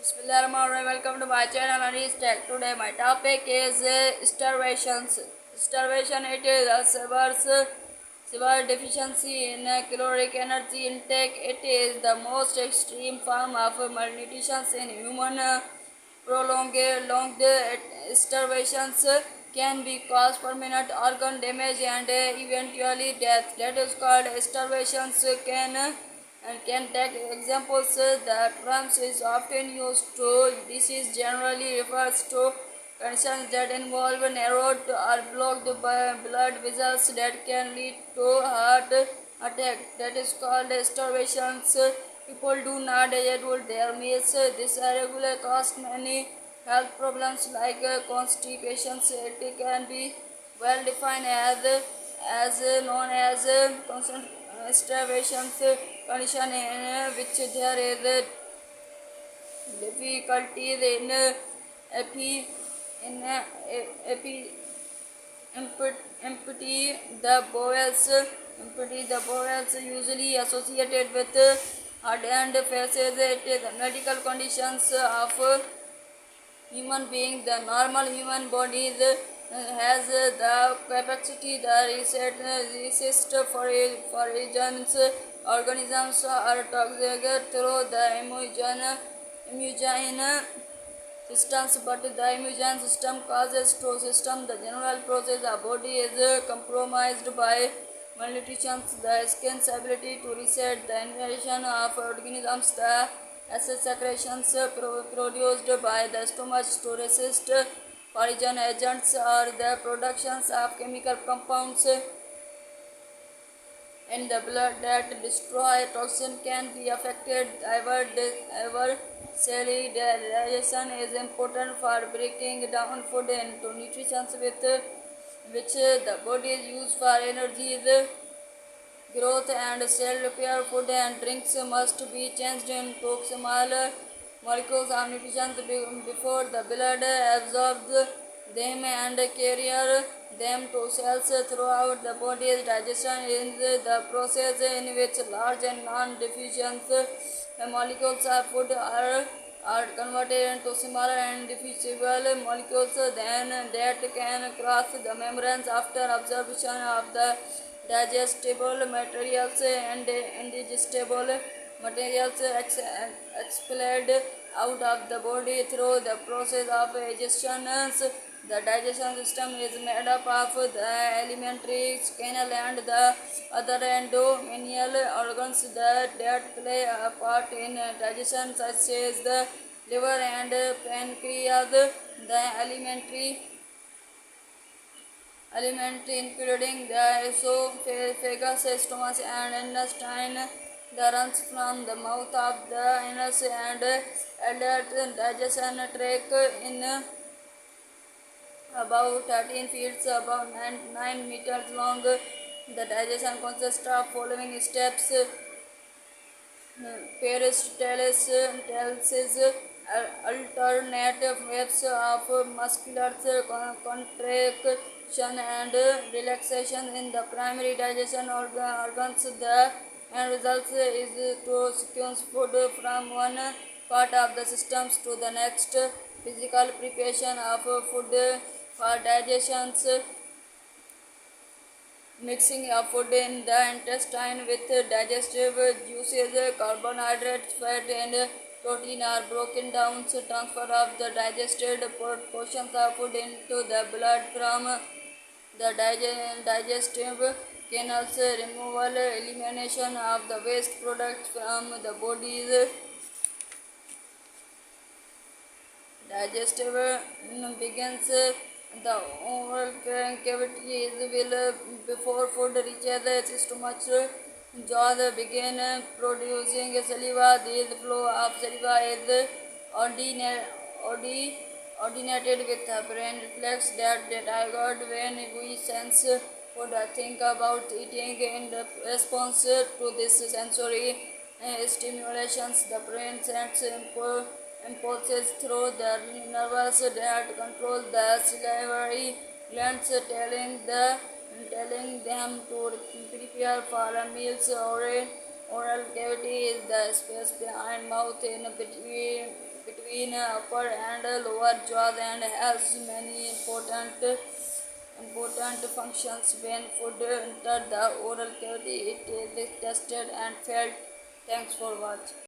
Bismillahirrahmanirrahim. Welcome to my channel Anish Tech. Today my topic is starvations. Starvation, it is a severe deficiency in caloric energy intake. It is the most extreme form of malnutrition in human. Prolonged starvations can be cause permanent organ damage and eventually death. That is called starvations can take examples. The terms is often used to. This is generally refers to conditions that involve narrowed or blocked blood vessels that can lead to heart attack. That is called starvations. People do not eat their meals. This irregular cause many health problems like constipation. It can be well defined as known as constant starvation condition in which there is difficulties in epi in epi empty the bowels usually associated with heart and faces. It is medical conditions of human being. The normal human body has the capacity to resist foreign organisms or toxic through the immune systems, but the immune system causes to system the general process. The body is compromised by malnutrition. The skin's ability to reset the invasion of organisms, the acid secretions produced by the stomach to resist foreign agents, or the productions of chemical compounds in the blood that destroy toxin can be affected. Ever Cellular digestion is important for breaking down food into nutrients with which the body is used for energy growth and cell repair. Food and drinks must be changed into small molecules of nutrition before the blood absorbs them and carry them to cells throughout the body's digestion is the process in which large and non-deficient molecules of food are converted into smaller and diffusible molecules then that can cross the membranes after absorption of the digestible materials and indigestible materials expelled out of the body through the process of digestion. The digestion system is made up of the alimentary canal and the other endocrine organs that play a part in digestion, such as the liver and pancreas. The alimentary including the esophagus, stomach and intestine that runs from the mouth of the anus and adult digestion tract in about 13 feet, about 9 meters long. The digestion consists of following steps: peristalsis, alternate waves of muscular contraction and relaxation in the primary digestion organs. The end result is to sequence food from one part of the systems to the next. Physical preparation of food for digestion: mixing of food in the intestine with digestive juices, carbohydrates, fat, and protein are broken down. Transfer of the digested portions of food into the blood from the digestive canals, removal, elimination of the waste products from the body's digestive begins. The oral cavity is will before food reaches the stomach. Jaws begin producing saliva. This flow of saliva is ordinated with a brain reflex that triggered when we sense food. Think about eating in the response to this sensory stimulations. The brain sends impulses through the nerves that control the salivary glands, telling them to prepare for a meals or Oral cavity is the space behind mouth in between upper and lower jaws and has many important functions. When food entered the oral cavity, it is tested and felt. Thanks for watching.